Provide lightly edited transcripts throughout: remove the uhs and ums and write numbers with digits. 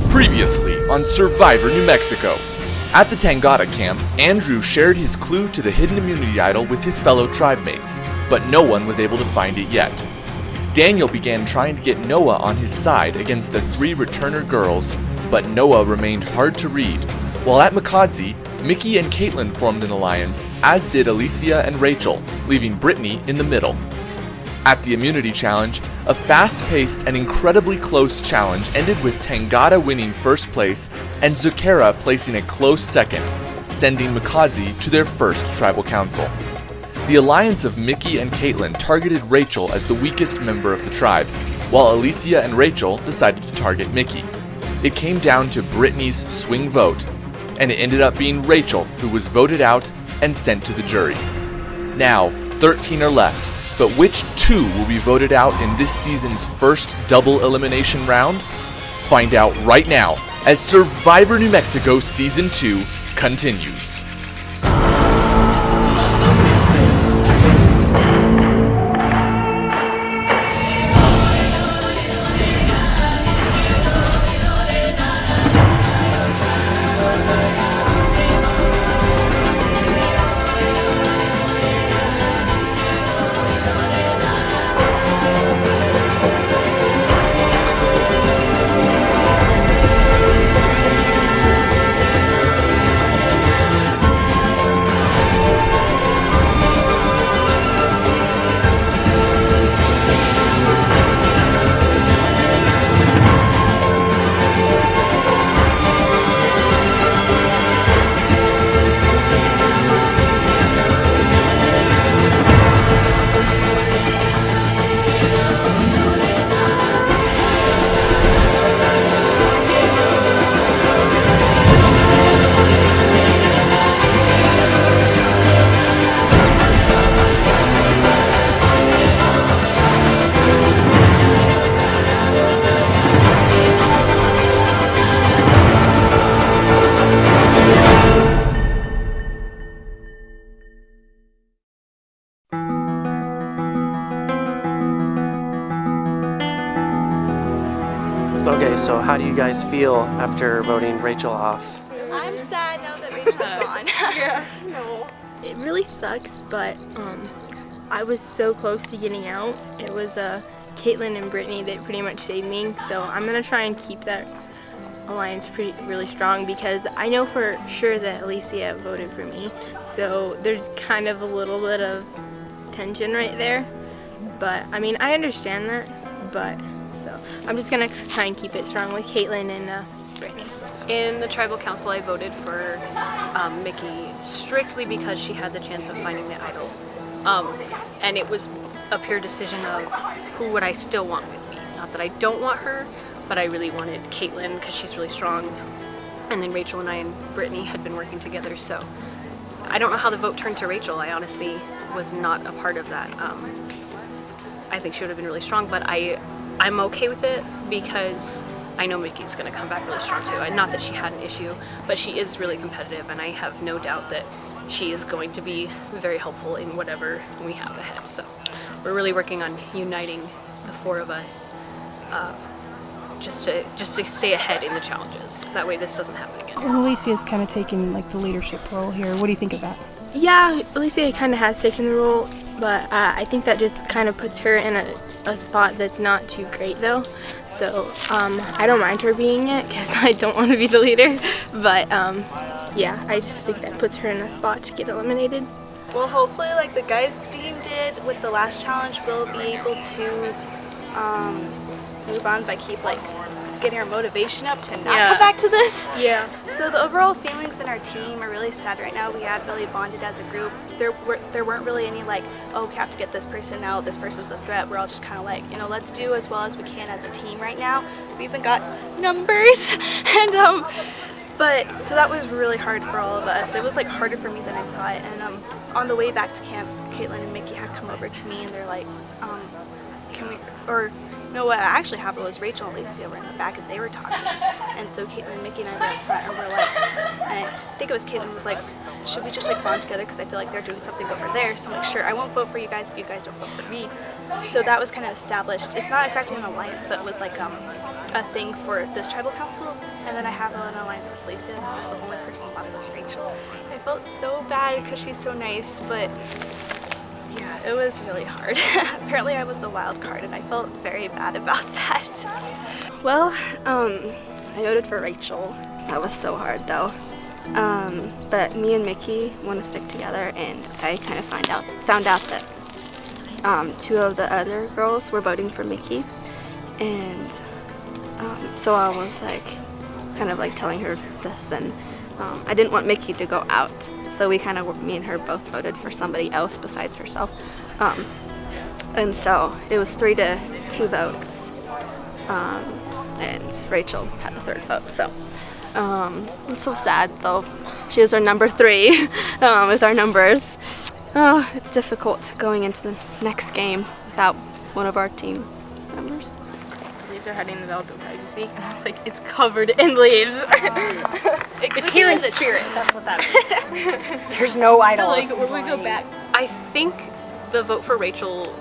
Previously on Survivor New Mexico. At the Tangata camp, Andrew shared his clue to the hidden immunity idol with his fellow tribe mates, but no one was able to find it yet. Daniel began trying to get Noah on his side against the three returner girls, but Noah remained hard to read. While at Mikadzi, Mickey and CAITLYN formed an alliance, as did ALICIA and Rachel, leaving Brittany in the middle. At the Immunity Challenge, a fast-paced and incredibly close challenge ended with Tangata winning first place and Zucchera placing a close second, sending Mikadzi to their first tribal council. The alliance of Mickey and CAITLYN targeted Rachel as the weakest member of the tribe, while ALICIA and Rachel decided to target Mickey. It came down to Brittany's swing vote, and it ended up being Rachel who was voted out and sent to the jury. Now, 13 are left. But which two will be voted out in this season's first double elimination round? Find out right now as Survivor New Mexico Season 2 continues. Okay, so how do you guys feel after voting Rachel off? I'm sad now that Rachel's gone. Yeah, no. It really sucks, but I was so close to getting out. It was CAITLYN and Brittany that pretty much saved me, so I'm gonna try and keep that alliance really strong because I know for sure that ALICIA voted for me, so there's kind of a little bit of tension right there. But I mean, I understand that, but so I'm just gonna try and keep it strong with CAITLYN and Brittany. In the tribal council, I voted for Mickey strictly because she had the chance of finding the idol. And it was a pure decision of who would I still want with me. Not that I don't want her, but I really wanted CAITLYN because she's really strong. And then Rachel and I and Brittany had been working together, so I don't know how the vote turned to Rachel. I honestly was not a part of that. I think she would have been really strong, but I'm okay with it because I know Mickey's going to come back really strong too. And not that she had an issue, but she is really competitive, and I have no doubt that she is going to be very helpful in whatever we have ahead. So we're really working on uniting the four of us just to stay ahead in the challenges. That way this doesn't happen again. ALICIA's kind of taken like the leadership role here. What do you think of that? Yeah, ALICIA kind of has taken the role, but I think that just kind of puts her in a spot that's not too great though. So I don't mind her being it because I don't want to be the leader, but yeah, I just think that puts her in a spot to get eliminated. Well, hopefully, like the guys' team did with the last challenge, we'll be able to move on by getting our motivation up to not come back to this. Yeah. So the overall feelings in our team are really sad right now. We had really bonded as a group. There weren't really any like, oh, we have to get this person out, this person's a threat. We're all just kind of like, you know, let's do as well as we can as a team right now. We even got numbers, and but so that was really hard for all of us. It was like harder for me than I thought. And on the way back to camp, CAITLYN and Mickey had come over to me and they're like, can we, or no, what actually happened was Rachel and ALICIA were in the back and they were talking. And so CAITLYN, Mickey, and I were up front and we're like, and I think it was CAITLYN was like, should we just like bond together because I feel like they're doing something over there. So I'm like, sure, I won't vote for you guys if you guys don't vote for me. So that was kind of established. It's not exactly an alliance, but it was like a thing for this tribal council. And then I have an alliance with ALICIA, so the only person left was Rachel. I felt so bad because she's so nice, but yeah, it was really hard. Apparently I was the wild card and I felt very bad about that. Well, I voted for Rachel. That was so hard though. But me and Mickey want to stick together, and I kind of found out that 2 of the other girls were voting for Mickey, and so I was like kind of like telling her this, and I didn't want Mickey to go out, so me and her both voted for somebody else besides herself, and so it was 3-2 votes, and Rachel had the 3rd vote. So it's so sad though. She was our number 3 with our numbers. It's difficult going into the next game without one of our team members. Leaves are heading to the outdoor guys, you see? I was like, it's covered in leaves. It's here in spirit. That's what that means. There's no idol. Like when we go back. I think the vote for Rachel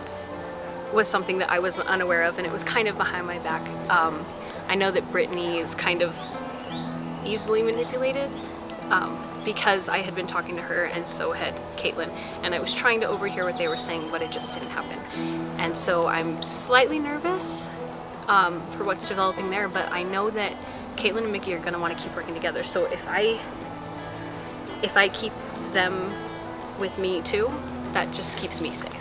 was something that I was unaware of, and it was kind of behind my back. I know that Brittany is kind of easily manipulated because I had been talking to her, and so had CAITLYN, and I was trying to overhear what they were saying, but it just didn't happen. And so I'm slightly nervous for what's developing there, but I know that CAITLYN and Mickey are going to want to keep working together. So if I keep them with me too, that just keeps me safe.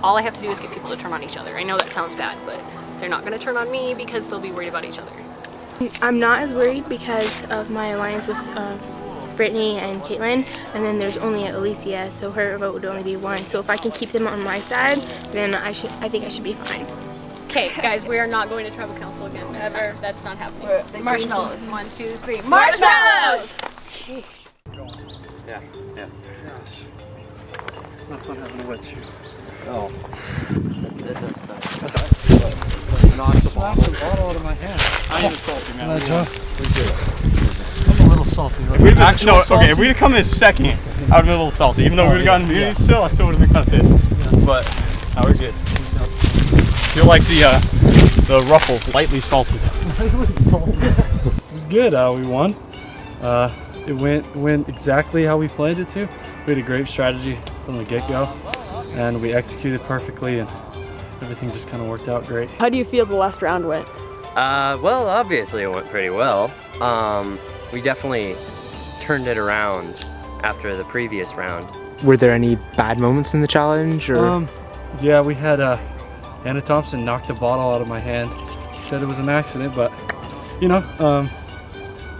All I have to do is get people to turn on each other. I know that sounds bad, but they're not going to turn on me because they'll be worried about each other. I'm not as worried because of my alliance with Brittany and CAITLYN, and then there's only ALICIA, so her vote would only be 1. So if I can keep them on my side, then I think I should be fine. Okay, guys, we are not going to tribal council again. Never. That's not happening. Marshmallows. 1, 2, 3. Marshmallows! Yeah. Gosh. Not fun having a wet shoe. Oh. That does suck. Knocked the bottle out of my hand. I'm even salty, man. I'm a little salty. If we had come in second, I would have been a little salty. Even though we would have gotten immunity still, I still would have been kind of pissed. Yeah. But now we're good. Feel like the ruffles lightly salted. It was good. We won. It went exactly how we planned it to. We had a great strategy from the get-go, and we executed perfectly, and everything just kind of worked out great. How do you feel the last round went? Well, obviously it went pretty well. We definitely turned it around after the previous round. Were there any bad moments in the challenge? Or? Yeah, we had Anna Thompson knocked the bottle out of my hand. She said it was an accident, but you know,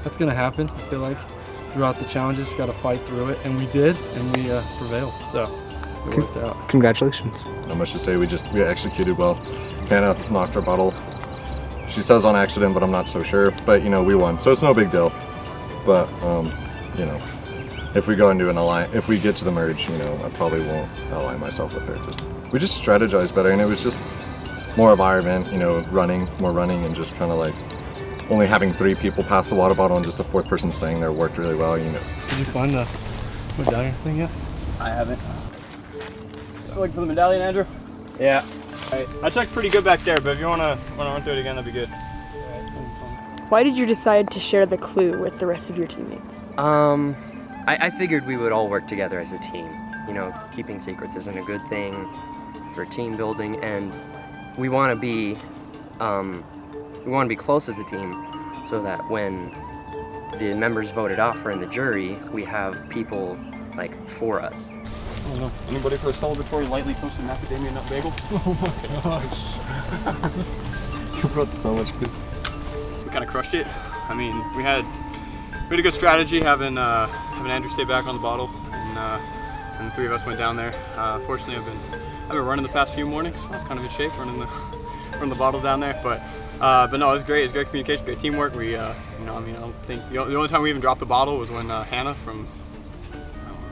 that's gonna happen. I feel like throughout the challenges, got to fight through it, and we did, and we prevailed. So it worked out. Congratulations. Not much to say. We executed well. Hannah knocked her bottle. She says on accident, but I'm not so sure. But you know, we won, so it's no big deal. But you know, if we go into an alliance, if we get to the merge, you know, I probably won't align myself with her. We just strategized better, and it was just more of our event. You know, more running, and just kind of like only having 3 people pass the water bottle and just a 4th person staying there worked really well. You know. Did you find the medallion thing yet? I haven't. Still looking for the medallion, Andrew? Yeah. I checked pretty good back there, but if you wanna run through it again, that'd be good. Why did you decide to share the clue with the rest of your teammates? I figured we would all work together as a team. You know, keeping secrets isn't a good thing for team building, and we want to be close as a team, so that when the members voted off or in the jury, we have people like for us. Oh no. Anybody for a celebratory lightly toasted macadamia nut bagel? Oh my gosh. You brought so much food. We kind of crushed it. I mean, we had a good strategy having Andrew stay back on the bottle, and the 3 of us went down there. Fortunately, I've been running the past few mornings, so I was kind of in shape running the bottle down there. But no, it was great. It was great communication, great teamwork. We, you know, I mean, I don't think the only time we even dropped the bottle was when Hannah from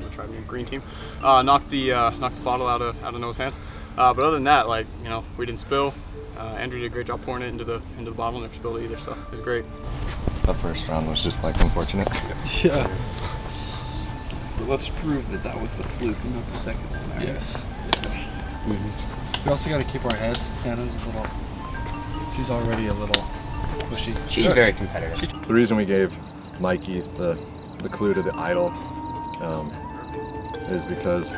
the green team knocked the bottle out of Noah's hand. But other than that, like, you know, we didn't spill. Andrew did a great job pouring it into the bottle, never spilled it either, so it was great. The first round was just like unfortunate. Yeah. But let's prove that was the fluke and not the second one. Right? Yes. we also got to keep our heads. Hannah's she's already a little pushy. She's very competitive. The reason we gave Mikey the clue to the idol is because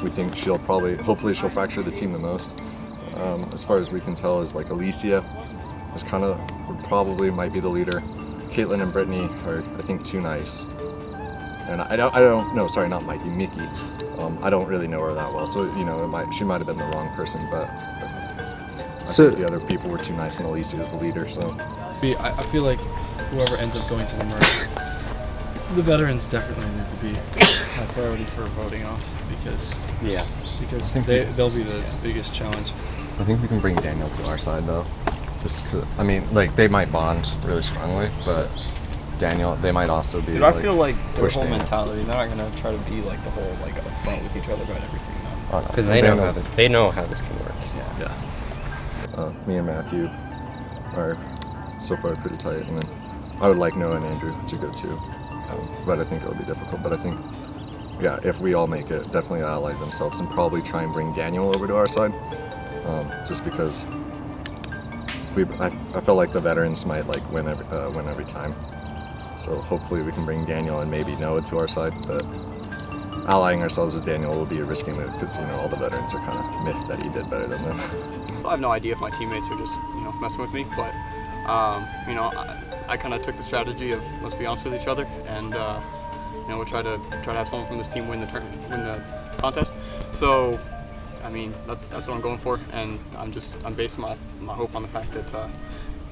we think hopefully she'll fracture the team the most. As far as we can tell, is like ALICIA is probably might be the leader. CAITLYN and Brittany are, I think, too nice. And I don't know, sorry, not Mikey, Mickey. I don't really know her that well, so you know, she might have been the wrong person, but I think the other people were too nice, and ALICIA is the leader. So I feel like whoever ends up going to the merge, the veterans definitely need to be a priority for voting off because they'll be the biggest challenge. I think we can bring Daniel to our side though. Just cause, I mean, like they might bond really strongly, but Daniel, they might also be. Dude, I feel like their whole mentality, they're not gonna try to be like the whole like upfront with each other about everything. Because they know how this can work. Yeah. Me and Matthew are so far pretty tight, and then I would like Noah and Andrew to go too, but I think it would be difficult. But I think, yeah, if we all make it, definitely ally themselves and probably try and bring Daniel over to our side, just because I felt like the veterans might like win every time. So hopefully we can bring Daniel and maybe Noah to our side, but allying ourselves with Daniel will be a risky move because, you know, all the veterans are kind of miffed that he did better than them. I have no idea if my teammates are just, you know, messing with me, but, you know, I kind of took the strategy of let's be honest with each other, and, you know, we'll try to have someone from this team win the contest. So, I mean, that's what I'm going for, and I'm basing my hope on the fact that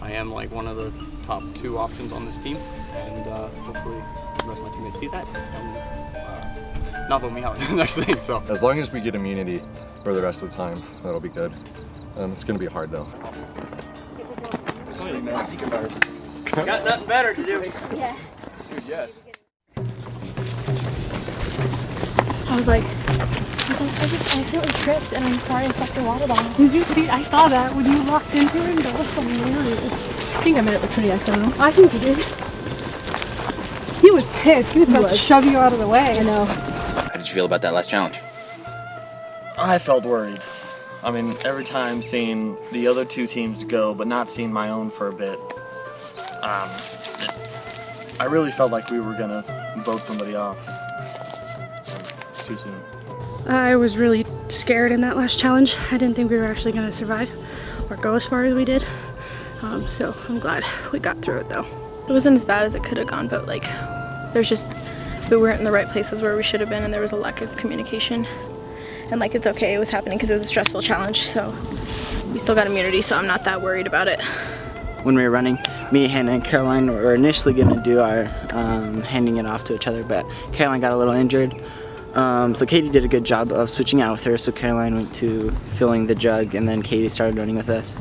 I am like one of the top 2 options on this team, and hopefully the rest of my teammates see that and not vote me out next thing. So as long as we get immunity for the rest of the time, that'll be good. It's gonna be hard though. Got nothing better to do. Yeah. Dude, yes. I was like, I just accidentally tripped, and I'm sorry I stuck the water bottle. Did you see? I saw that when you walked into it. That was hilarious. I think I made it look pretty accidental. I think you did. He was pissed. He was about to shove you out of the way. I know. How did you feel about that last challenge? I felt worried. I mean, every time seeing the other 2 teams go, but not seeing my own for a bit, I really felt like we were gonna vote somebody off too soon. I was really scared in that last challenge. I didn't think we were actually going to survive or go as far as we did. So I'm glad we got through it though. It wasn't as bad as it could have gone, but like we weren't in the right places where we should have been, and there was a lack of communication. And like, it's okay, it was happening because it was a stressful challenge, so we still got immunity, so I'm not that worried about it. When we were running, me, Hannah, and Caroline were initially going to do our handing it off to each other, but Caroline got a little injured. So Katie did a good job of switching out with her, so Caroline went to filling the jug, and then Katie started running with us.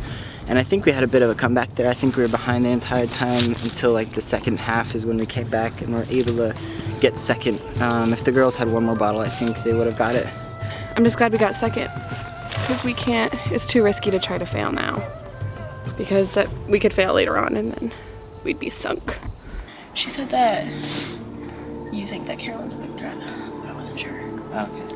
And I think we had a bit of a comeback there. I think we were behind the entire time until like the second half is when we came back and were able to get second. If the girls had one more bottle, I think they would have got it. I'm just glad we got second, because we can't, it's too risky to try to fail now, because we could fail later on and then we'd be sunk. She said that you think that Carolyn's a big threat, but I wasn't sure. Okay.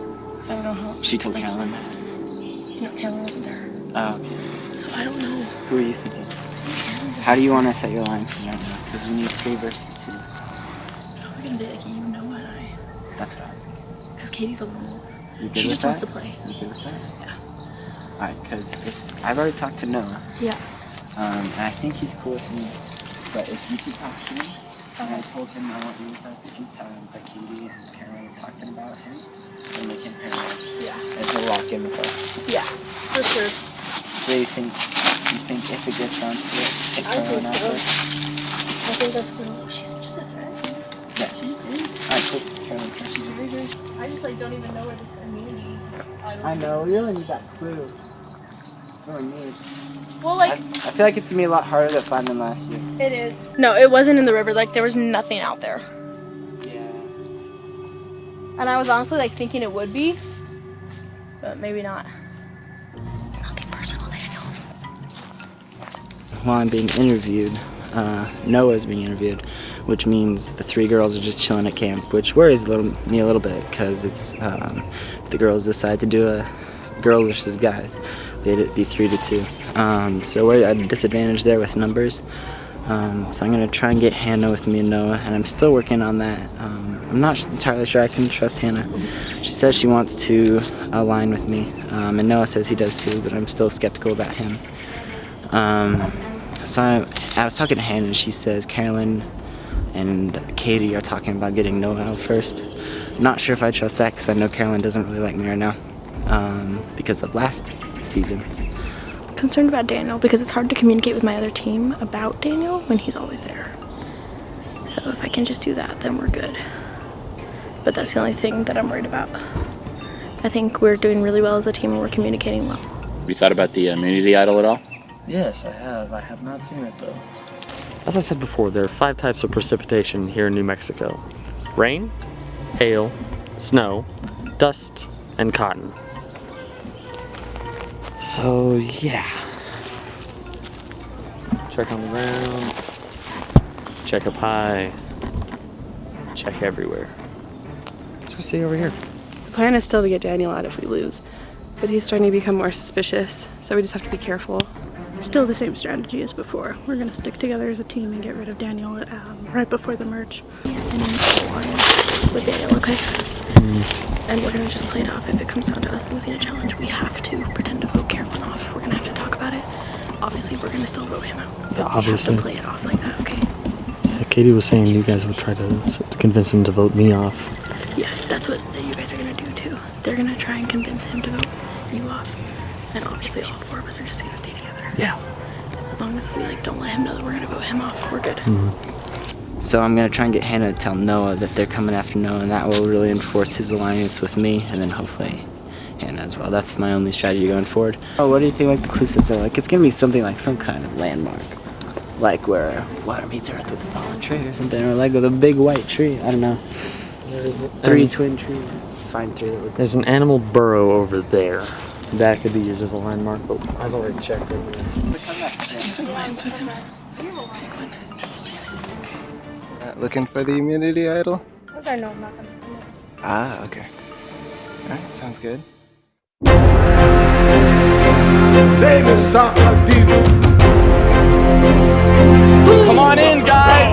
So I don't know how. She told Caroline that? No, Carolyn wasn't there. Oh, okay. So I don't know. Who are you thinking? How do you want to set your lines tonight? Because we need 3 versus 2. It's probably going to be like you, Noah, and I. That's what I was thinking. Because Katie's a lone wolf. You good She with just that? wants to play. You good with that? Yeah. Alright, because I've already talked to Noah. Yeah. And I think he's cool with me. But if you could talk to him, and I told him I want you with us, if you tell him that Katie and Caroline are talking about him, then they can pair up. Yeah. And he'll lock in with us. Yeah, for sure. So you think if it gets down to it, if Caroline out there? I think that's cool. She's just a threat. Yeah. She just is. Alright, cool. Caroline first. She's very, very. I just like don't even know where this immunity. I know, we really need that clue. Really need. Well, like. I feel like it's gonna be a lot harder to find than last year. It is. No, it wasn't in the river. Like, there was nothing out there. Yeah. And I was honestly like thinking it would be, but maybe not. It's nothing personal, Daniel. While I'm being interviewed, Noah's being interviewed, which means the 3 girls are just chilling at camp, which worries me a little bit, because it's if the girls decide to do a girls versus guys. They'd be 3-2. So we're at a disadvantage there with numbers. So I'm gonna try and get Hannah with me and Noah, and I'm still working on that. I'm not entirely sure I can trust Hannah. She says she wants to align with me, and Noah says he does too, but I'm still skeptical about him. So I was talking to Hannah, and she says CAITLYN and Katie are talking about getting Noah out first. Not sure if I trust that, because I know CAITLYN doesn't really like me right now, because of last season. Concerned about Daniel because it's hard to communicate with my other team about Daniel when he's always there. So if I can just do that, then we're good. But that's the only thing that I'm worried about. I think we're doing really well as a team and we're communicating well. Have you thought about the immunity idol at all? Yes, I have. I have not seen it though. As I said before, there are 5 types of precipitation here in New Mexico. Rain, hail, snow, dust, and cotton. So, yeah. Check on the ground. Check up high. Check everywhere. Let's go see over here. The plan is still to get Daniel out if we lose, but he's starting to become more suspicious, so we just have to be careful. Still the same strategy as before. We're gonna stick together as a team and get rid of Daniel right before the merge. And with Daniel, okay? And we're gonna just play it off. If it comes down to us losing a challenge, we have to pretend to vote CAITLYN off. We're gonna have to talk about it. Obviously, we're gonna still vote him out. But Yeah, obviously. we have to play it off like that, okay? Yeah, Katie was saying you guys would try to convince him to vote me off. Yeah, that's what you guys are gonna do too. They're gonna try and convince him to vote you off. And obviously all 4 of us are just gonna stay together. Yeah. As long as we don't let him know that we're gonna vote him off, we're good. So I'm gonna try and get Hannah to tell Noah that they're coming after Noah, and that will really enforce his alliance with me, and then hopefully Hannah as well. That's my only strategy going forward. Oh, what do you think like the clue system? Like it's gonna be something like some kind of landmark, like where water meets earth with a fallen tree or something, or like with a big white tree. I don't know. 3 twin trees. Find 3 that look. There's an animal burrow over there. That could be used as a landmark, but I've already checked over there. Looking for the immunity idol? Those are no, not gonna. Ah, okay. Alright, sounds good. Come on in, guys!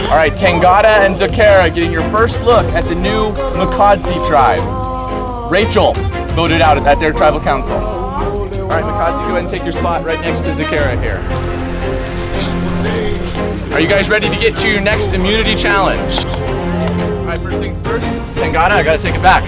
All right, Tangata and Zakara getting your first look at the new Mikadzi tribe. Rachel voted out at their tribal council. All right, Mikadzi, go ahead and take your spot right next to Zakara here. Are you guys ready to get to your next immunity challenge? All right, first things first, Tangata, I gotta take it back.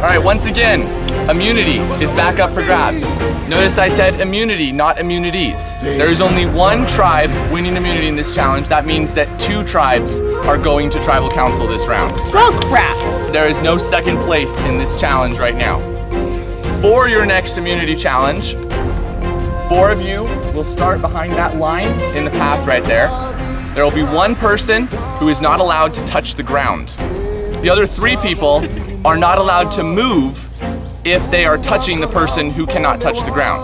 All right, once again, immunity is back up for grabs. Notice I said immunity, not immunities. There is only 1 tribe winning immunity in this challenge. That means that 2 tribes are going to tribal council this round. Well, crap. There is no second place in this challenge right now. For your next immunity challenge, 4 of you will start behind that line in the path right there. There will be 1 person who is not allowed to touch the ground. The other 3 people are not allowed to move if they are touching the person who cannot touch the ground.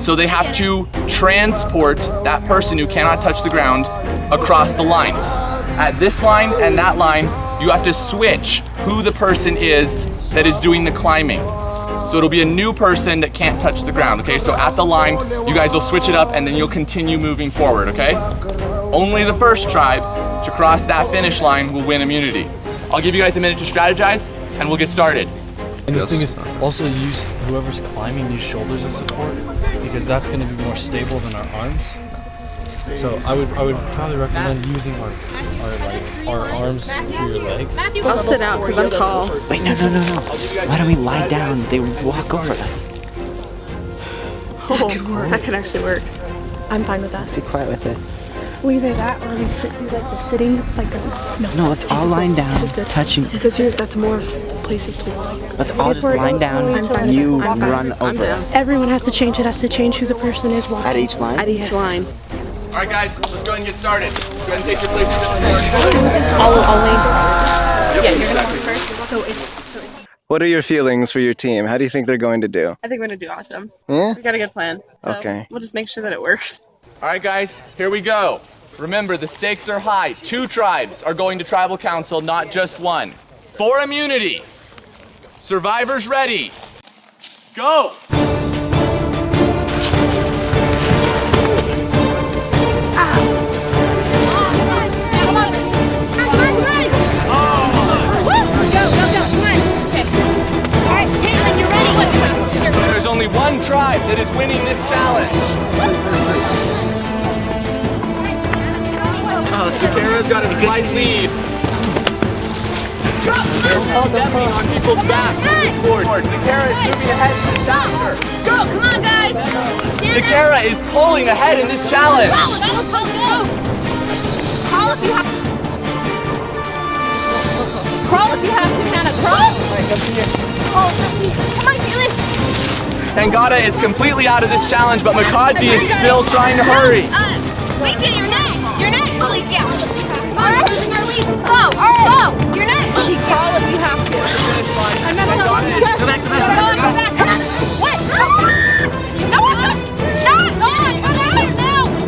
So they have to transport that person who cannot touch the ground across the lines. At this line and that line, you have to switch who the person is that is doing the climbing. So it'll be a new person that can't touch the ground, okay? So at the line, you guys will switch it up and then you'll continue moving forward, okay? Only the first tribe to cross that finish line will win immunity. I'll give you guys a minute to strategize and we'll get started. And the thing is, also use whoever's climbing, use shoulders as support, because that's going to be more stable than our arms. So I would probably recommend using our arms for your legs. I'll sit out because I'm tall. Wait, no. Why don't we lie down? They walk over us. Oh, that could actually work. I'm fine with that. Let's be quiet with it. Well, either that or we do like the sitting, like a... No, let's all line down, touching. That's more places to walk. Let's all just line down. You run over us. Everyone has to change. It has to change who the person is walking. At each line? At each line. All right, guys, let's go ahead and get started. Go ahead and take your places. I'll lean. Yep. Yeah, you're gonna go first. What are your feelings for your team? How do you think they're going to do? I think we're gonna do awesome. Yeah? We got a good plan. So Okay. We'll just make sure that it works. All right, guys, here we go. Remember, the stakes are high. 2 tribes are going to tribal council, not just one. For immunity. Survivors ready. Go! There's only one tribe that is winning this challenge. Oh, Sakara's got a slight lead. They're all stepping on people's backs. Sakara is moving ahead faster. Go, come on, guys. Sakara is pulling ahead in this challenge. Crawl if you have to. Crawl if you have to, Hannah. Crawl. Oh, come on, Caitlyn. Tangata is completely out of this challenge, but Mikadzi is still trying to hurry. Alicia, you're next. You're next, Alicia. Alright, go. Go. You're next. Crawl if you have to. I'm not going. Go back. What?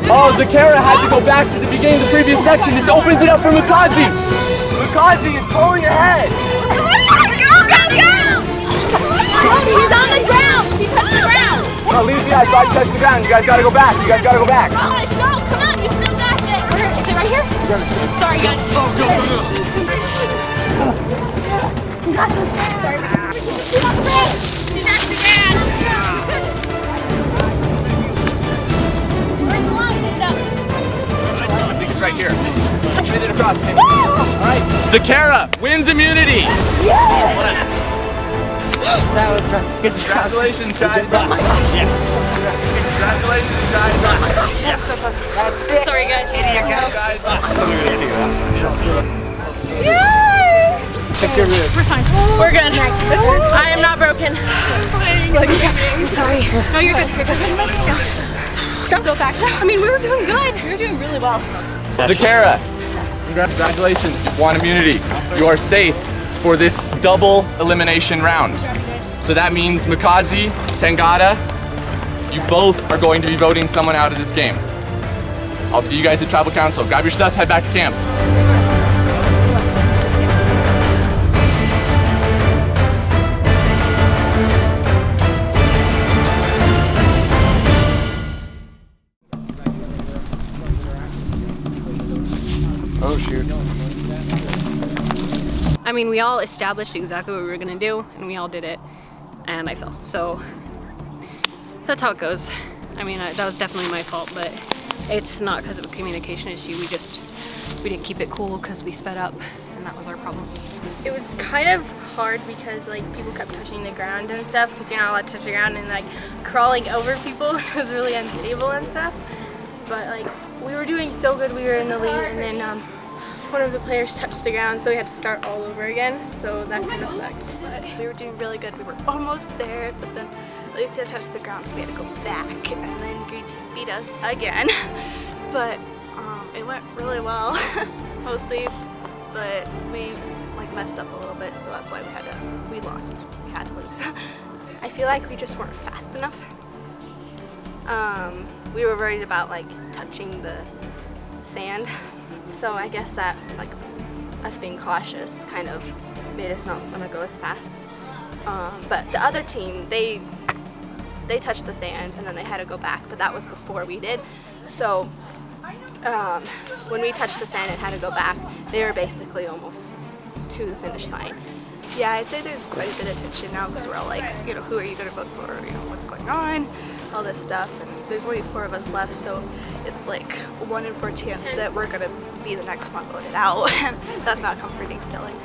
Oh, Zakara had to go back to the beginning of the previous section. This opens it up for Mikadzi. Mikadzi is pulling ahead. She's on the ground. She touched the ground. Alicia, I saw you touch the ground. You guys gotta go back. You guys gotta go back. Oh, let's go. Come on, you still got this. Is it right here? Sorry, guys. Go. You got this. She's on the ground. She's on the ground. Where's the line? I think it's right here. Spin it across. All right. Zakara wins immunity. Yeah. That was good. Congratulations, guys. Oh my gosh, yeah. Congratulations, guys. Oh my gosh, yeah. That's it. Sorry, guys. Idiot guys. Yay! Check your ribs. We're fine. We're good. I am not broken. Good job. I'm sorry. No, you're good. You're good. Don't go back. I mean, we were doing good. We were doing really well. Zakara, congratulations. You've won immunity. You are safe for this double elimination round. So that means Mikadzi, Tangata, you both are going to be voting someone out of this game. I'll see you guys at Tribal Council. Grab your stuff, head back to camp. Oh, shoot. I mean, we all established exactly what we were gonna do, and we all did it, and I fell. So that's how it goes. I mean, that was definitely my fault, but it's not because of a communication issue. We didn't keep it cool because we sped up, and that was our problem. It was kind of hard because like people kept touching the ground and stuff because you're not allowed to touch the ground, and like crawling over people was really unstable and stuff. But like we were doing so good, we were in the lead, and then one of the players touched the ground, so we had to start all over again, so that kind of sucked. But we were doing really good. We were almost there, but then Alicia touched the ground, so we had to go back, and then Green Team beat us again. But it went really well, mostly, but we like messed up a little bit, so that's why we lost. We had to lose. I feel like we just weren't fast enough. We were worried about like touching the sand. So I guess that, like, us being cautious kind of made us not want to go as fast. But the other team, they touched the sand and then they had to go back, but that was before we did. So when we touched the sand and had to go back, they were basically almost to the finish line. Yeah, I'd say there's quite a bit of tension now because we're all like, you know, who are you going to vote for? You know, what's going on? All this stuff. And there's only 4 of us left, so it's like 1 in 4 chance that we're going to be the next one voted out. And that's not comforting feeling.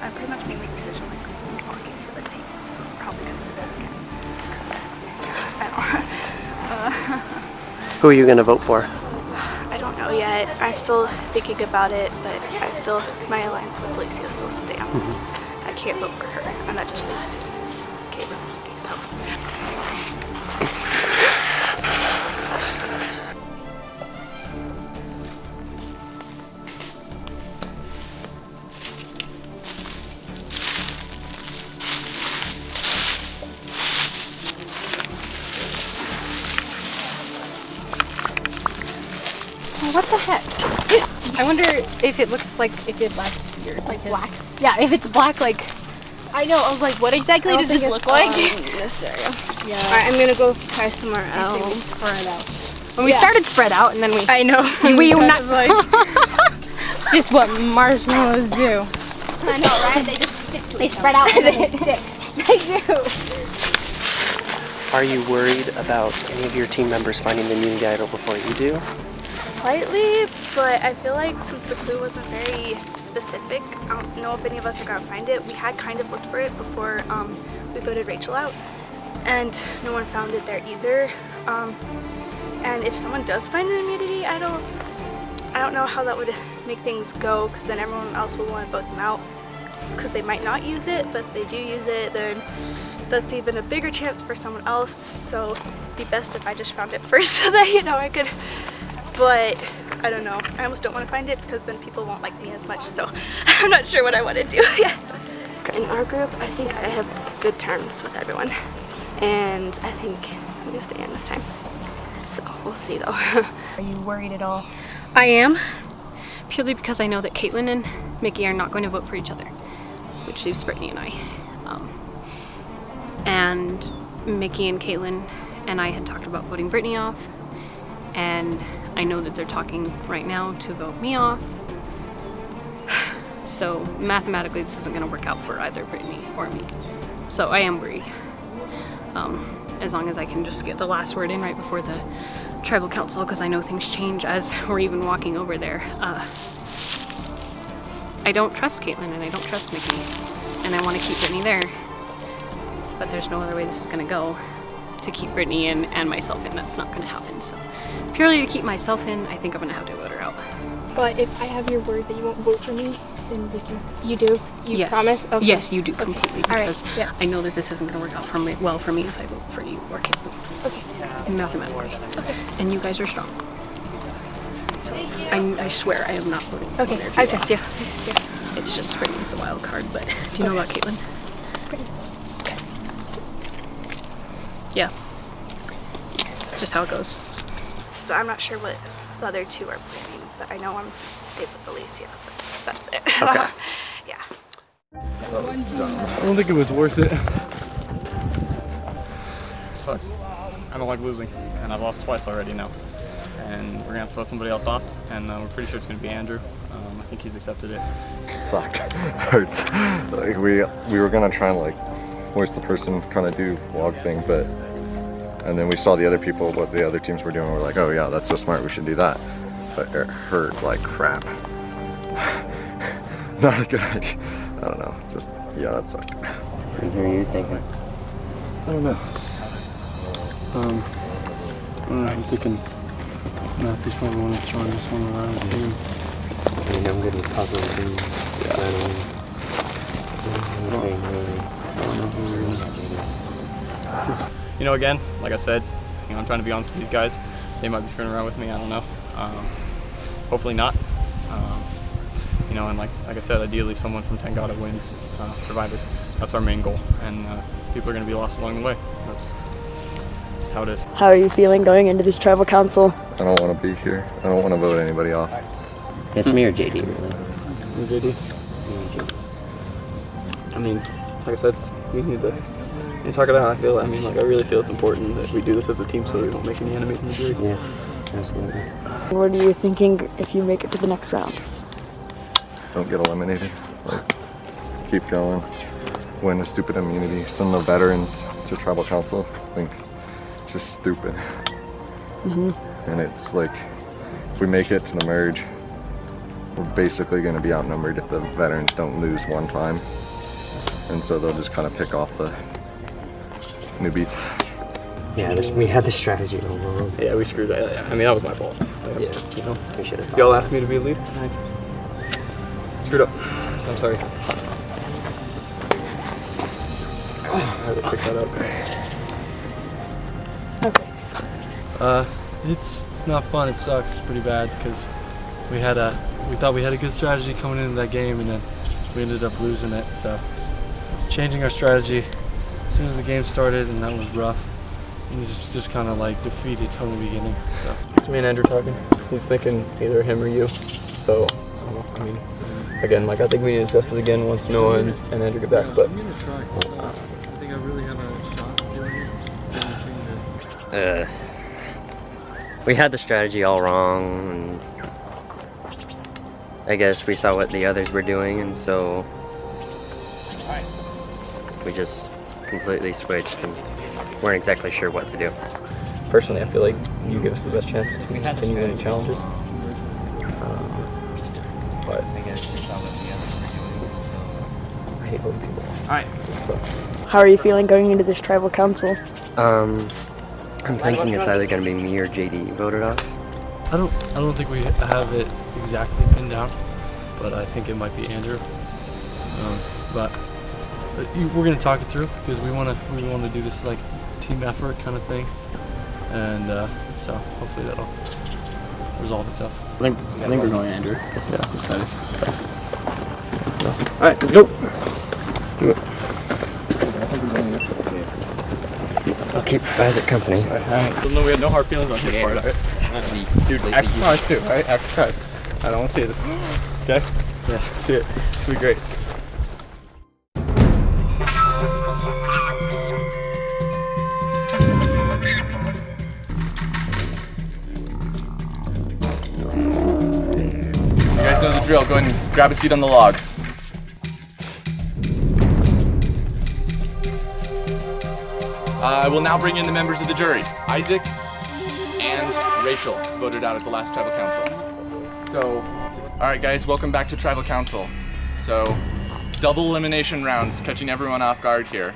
I pretty much made my decision like walking to the table, so I'm probably going to do that again. Who are you going to vote for? I don't know yet. I'm still thinking about it, but my alliance with ALICIA still stands. I can't vote for her, and that just leaves CAITLYN. So. heck? I wonder if it looks like it did last year. Like black? Yeah, if it's black, like... I know, I was like, what exactly does this look like? This area. Yeah. Alright, I'm gonna go try somewhere I think we else. spread out. When we started spread out, and then we... I know. We kind of like... It's just what marshmallows do. I know, right? They just stick to They each spread other. out and then they stick. They do. Are you worried about any of your team members finding the immunity idol before you do? Slightly, but I feel like since the clue wasn't very specific, I don't know if any of us are gonna find it. We had kind of looked for it before we voted Rachel out, and no one found it there either. And if someone does find an immunity idol, I don't know how that would make things go, because then everyone else will want to vote them out, because they might not use it, but if they do use it, then that's even a bigger chance for someone else. So it'd be best if I just found it first so that, you know, I could, but I don't know. I almost don't want to find it because then people won't like me as much, so I'm not sure what I want to do yet. In our group, I think I have good terms with everyone, and I think I'm gonna stay in this time. So we'll see though. Are you worried at all? I am, purely because I know that CAITLYN and Mickey are not going to vote for each other, which leaves Brittany and I. And Mickey and CAITLYN and I had talked about voting Brittany off, and I know that they're talking right now to vote me off. So mathematically this isn't going to work out for either Brittany or me. So I am worried. As long as I can just get the last word in right before the tribal council, because I know things change as we're even walking over there. I don't trust CAITLYN and I don't trust Mickey, and I want to keep Brittany there, but there's no other way this is going to go to keep Brittany in and myself in. That's not going to happen. So purely to keep myself in, I think I'm going to have to vote her out. But if I have your word that you won't vote for me, then we can. You do? You Yes. promise? Okay. Yes, you do completely, All right, because yeah. I know that this isn't going to work out for me, well for me if I vote for you or CAITLYN. Okay. Mathematically. Okay. And you guys are strong. So I swear I am not voting. Okay, for I trust you. I trust you. It's just Brittany's the wild card, but do you know about CAITLYN? Okay. Yeah. It's just how it goes. So I'm not sure what the other two are planning, but I know I'm safe with ALICIA, but that's it. Okay. Yeah. I don't think it was worth it. Sucks. I don't like losing, and I've lost twice already now. And we're gonna have to vote somebody else off, and we're pretty sure it's gonna be Andrew. I think he's accepted it. Sucked. Hurts. Like we were gonna try and like voice the person, kind of do vlog thing, but and then we saw the other people, what the other teams were doing. We're like, oh yeah, that's so smart. We should do that. But it hurt like crap. Not a good idea. I don't know. Just yeah, that sucked. What are you thinking? I don't know. I'm thinking Matthew's probably one of the strongest one around the team. I mean, I'm good with puzzles and You know, again, like I said, you know, I'm trying to be honest with these guys. They might be screwing around with me. I don't know. Hopefully not. You know, and like I said, ideally someone from Tangata wins Survivor. That's our main goal, and people are going to be lost along the way. That's just how it is. How are you feeling going into this tribal council? I don't want to be here. I don't want to vote anybody off. It's me or JD, really. Me, JD. I mean, like I said, we need to talk it out. I feel. I mean, like I really feel it's important that we do this as a team so we don't make any enemies in the jury. Yeah, absolutely. What are you thinking if you make it to the next round? Don't get eliminated. Like, keep going. Win a stupid immunity. Send the veterans to tribal council. I think it's just stupid. And it's like, if we make it to the merge, we're basically going to be outnumbered if the veterans don't lose one time. And so they'll just kind of pick off the newbies. Yeah, we had the strategy all wrong. Yeah, we screwed that. I mean, that was my fault. Yeah, you know, we should have. Y'all asked me to be a leader, and I screwed up. So I'm sorry. I had to pick that up. It's not fun. It sucks pretty bad because we thought we had a good strategy coming into that game, and then we ended up losing it. So changing our strategy as soon as the game started, and that was rough. And it's just kind of like defeated from the beginning. So. It's me and Andrew talking. He's thinking either him or you. So, I don't know. I mean, again, like I think we need to discuss this again once Noah and Andrew get back. But I think I really have a shot doing it. We had the strategy all wrong, and I guess we saw what the others were doing, and so we just completely switched and weren't exactly sure what to do. Personally, I feel like you give us the best chance to continue winning challenges. But I guess we saw what the others were doing, so I hate voting people. Alright. How are you feeling going into this tribal council? I'm thinking it's either going to be me or JD voted off. I don't think we have it exactly pinned down, but I think it might be Andrew. But we're gonna talk it through because we want to do this like team effort kind of thing, and so hopefully that'll resolve itself. I think we're going Andrew. Yeah, I'm excited. All right, let's go. Let's do it. I'll keep Isaac company. No, we had no hard feelings on his part. Right? Dude, exercise too, right? Exercise. I don't want to see this. Okay? Yeah. See it. It's gonna be great. You guys know the drill. Go ahead and grab a seat on the log. I will now bring in the members of the jury. Isaac and Rachel voted out at the last tribal council. So, all right guys, welcome back to tribal council. So, double elimination rounds, catching everyone off guard here.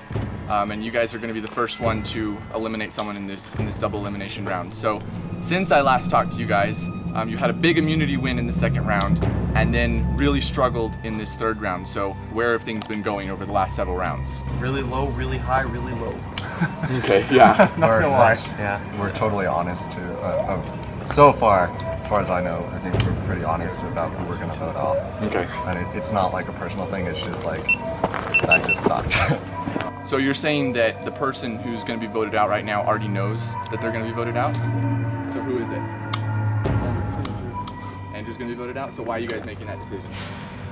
And you guys are gonna be the first one to eliminate someone in this double elimination round. So, since I last talked to you guys, you had a big immunity win in the second round and then really struggled in this third round. So, where have things been going over the last several rounds? Really low, really high, really low. Okay, yeah. Not gonna lie. Yeah. We're totally honest too. So far, as far as I know, I think we're pretty honest about who we're gonna vote off. Okay. And it's not like a personal thing, it's just like, that just sucked. So you're saying that the person who's going to be voted out right now already knows that they're going to be voted out? So who is it? Andrew's going to be voted out? So why are you guys making that decision?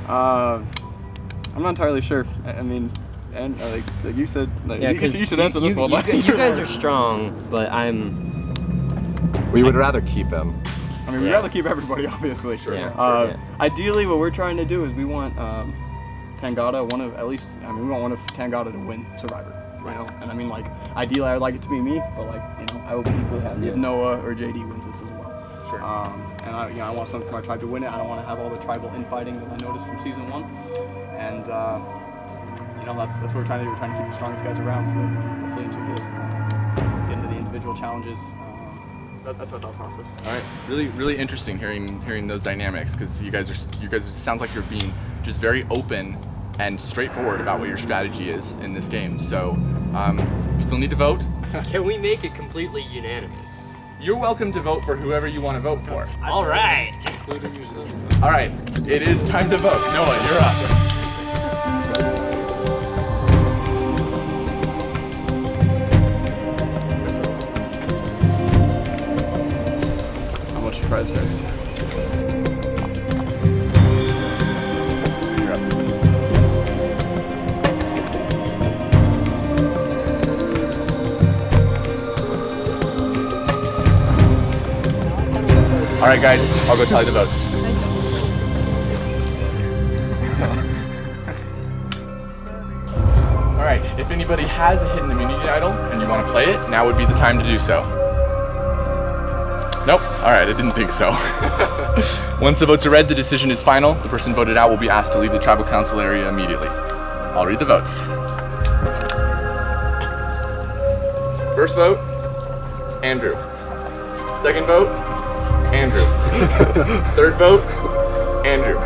I'm not entirely sure. I mean, and like you said, like, Yeah, you should answer this one. You guys are strong, but We would rather keep him. I mean, we'd rather keep everybody, obviously. Sure. Yeah, Ideally, what we're trying to do is we want Tangata, we want one of Tangata to win Survivor, you know? And I mean, like, ideally I'd like it to be me, but like, you know, I will be equally happy if Noah or JD wins this as well. Sure. And I want something for my tribe to win it. I don't want to have all the tribal infighting that I noticed from season 1. And, you know, that's what we're trying to do. We're trying to keep the strongest guys around, so that hopefully get into the individual challenges. That's our thought process. All right, really interesting hearing those dynamics, because you guys it sounds like you're being just very open and straightforward about what your strategy is in this game. So we still need to vote. Can we make it completely unanimous? You're welcome to vote for whoever you want to vote for. All right. Including yourself. All right, it is time to vote. Noah, you're up. Prize there. All right, guys, I'll go tally the votes. All right, if anybody has a hidden immunity idol and you want to play it, now would be the time to do so. Nope. All right, I didn't think so. Once the votes are read, the decision is final. The person voted out will be asked to leave the tribal council area immediately. I'll read the votes. First vote, Andrew. Second vote, Andrew. Third vote, Andrew.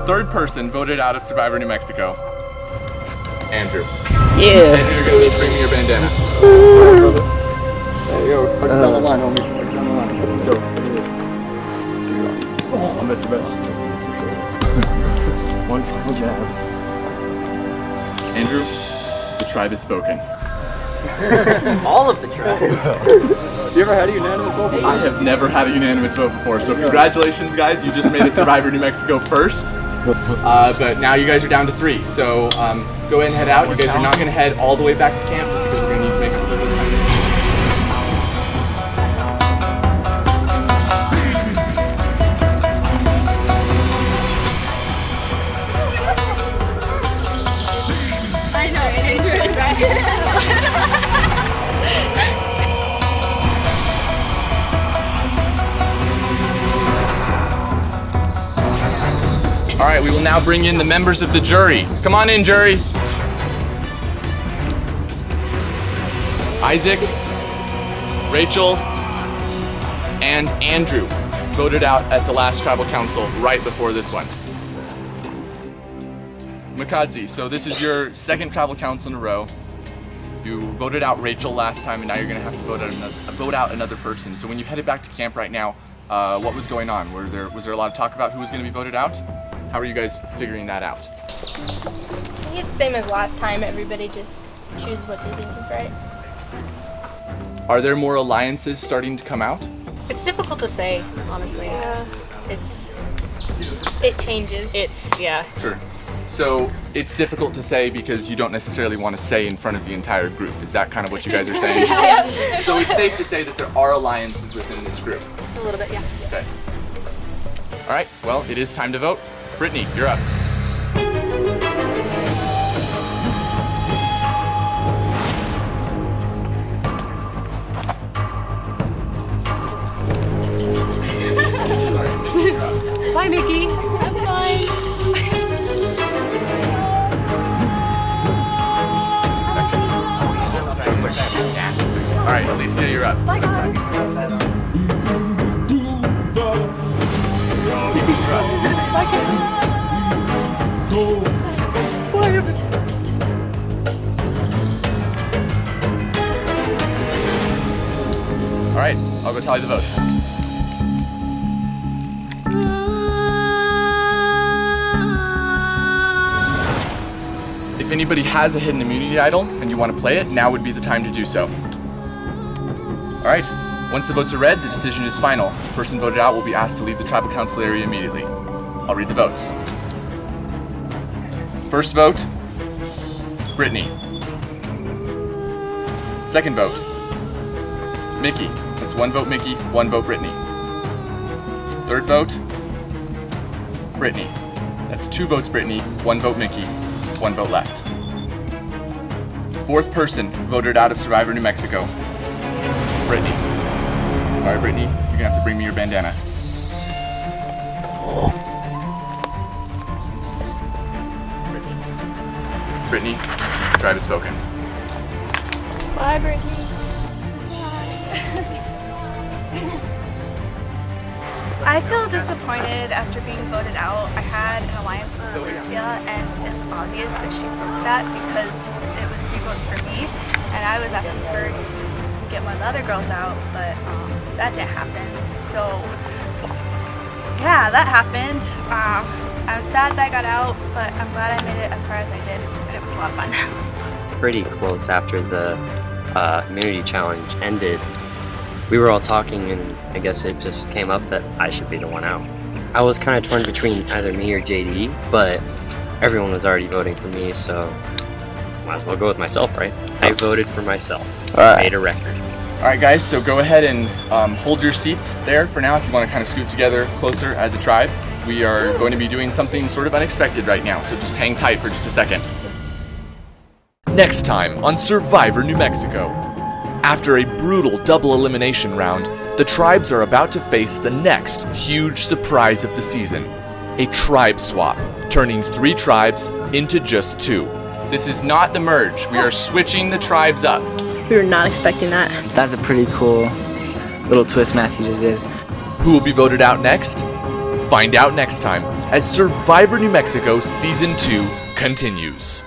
Third person voted out of Survivor New Mexico, Andrew. Yeah. Andrew, you're gonna need to bring me your bandana. There you go. Push down the line, homie. Push down the line. Let's go. Oh, I missed your best. One final jab. Andrew, the tribe has spoken. All of the tribes. You ever had a unanimous vote before? I have never had a unanimous vote before, so congratulations guys, you just made it Survivor New Mexico first. But now you guys are down to 3, so go ahead and head out. You guys are not going to head all the way back to camp just because we're going to need to make up a little bit of time. I know, it is really bad. All right, we will now bring in the members of the jury. Come on in, jury. Isaac, Rachel, and Andrew voted out at the last tribal council right before this one. Mikadzi, so this is your second tribal council in a row. You voted out Rachel last time, and now you're gonna have to vote out another person. So when you headed back to camp right now, what was going on? Was there a lot of talk about who was gonna be voted out? How are you guys figuring that out? I think it's the same as last time. Everybody just choose what they think is right. Are there more alliances starting to come out? It's difficult to say, honestly. Yeah. It changes. Yeah. Sure. So it's difficult to say because you don't necessarily want to say in front of the entire group. Is that kind of what you guys are saying? Yeah. So it's safe to say that there are alliances within this group. A little bit, yeah. Okay. All right, well, it is time to vote. Brittany, you're up. Bye, Mickey. Have fun. All right, Alicia, you're up. Bye, guys. All right, I'll go tally the votes. If anybody has a hidden immunity idol and you want to play it, now would be the time to do so. All right, once the votes are read, the decision is final. The person voted out will be asked to leave the tribal council area immediately. I'll read the votes. First vote, Brittany. Second vote, Mickey. That's 1 vote Mickey, 1 vote Brittany. Third vote, Brittany. That's 2 votes Brittany, 1 vote Mickey, 1 vote left. Fourth person voted out of Survivor New Mexico, Brittany. Sorry, Brittany, you're gonna have to bring me your bandana. Brittany, tribe has spoken. Bye, Brittany. I feel disappointed after being voted out. I had an alliance with Alicia, and it's obvious that she broke that because it was 3 votes for me, and I was asking her to get one of the other girls out, but that didn't happen. So yeah, that happened. I'm sad that I got out, but I'm glad I made it as far as I did, and it was a lot of fun. Pretty close after the immunity challenge ended. We were all talking, and I guess it just came up that I should be the one out. I was kind of torn between either me or JD, but everyone was already voting for me, so might as well go with myself, right? I voted for myself. Made a record. All right, guys, so go ahead and hold your seats there for now if you want to kind of scoot together closer as a tribe. We are going to be doing something sort of unexpected right now, so just hang tight for just a second. Next time on Survivor New Mexico. After a brutal double elimination round, the tribes are about to face the next huge surprise of the season. A tribe swap, turning 3 tribes into just 2. This is not the merge. We are switching the tribes up. We were not expecting that. That's a pretty cool little twist Matthew just did. Who will be voted out next? Find out next time as Survivor New Mexico Season 2 continues.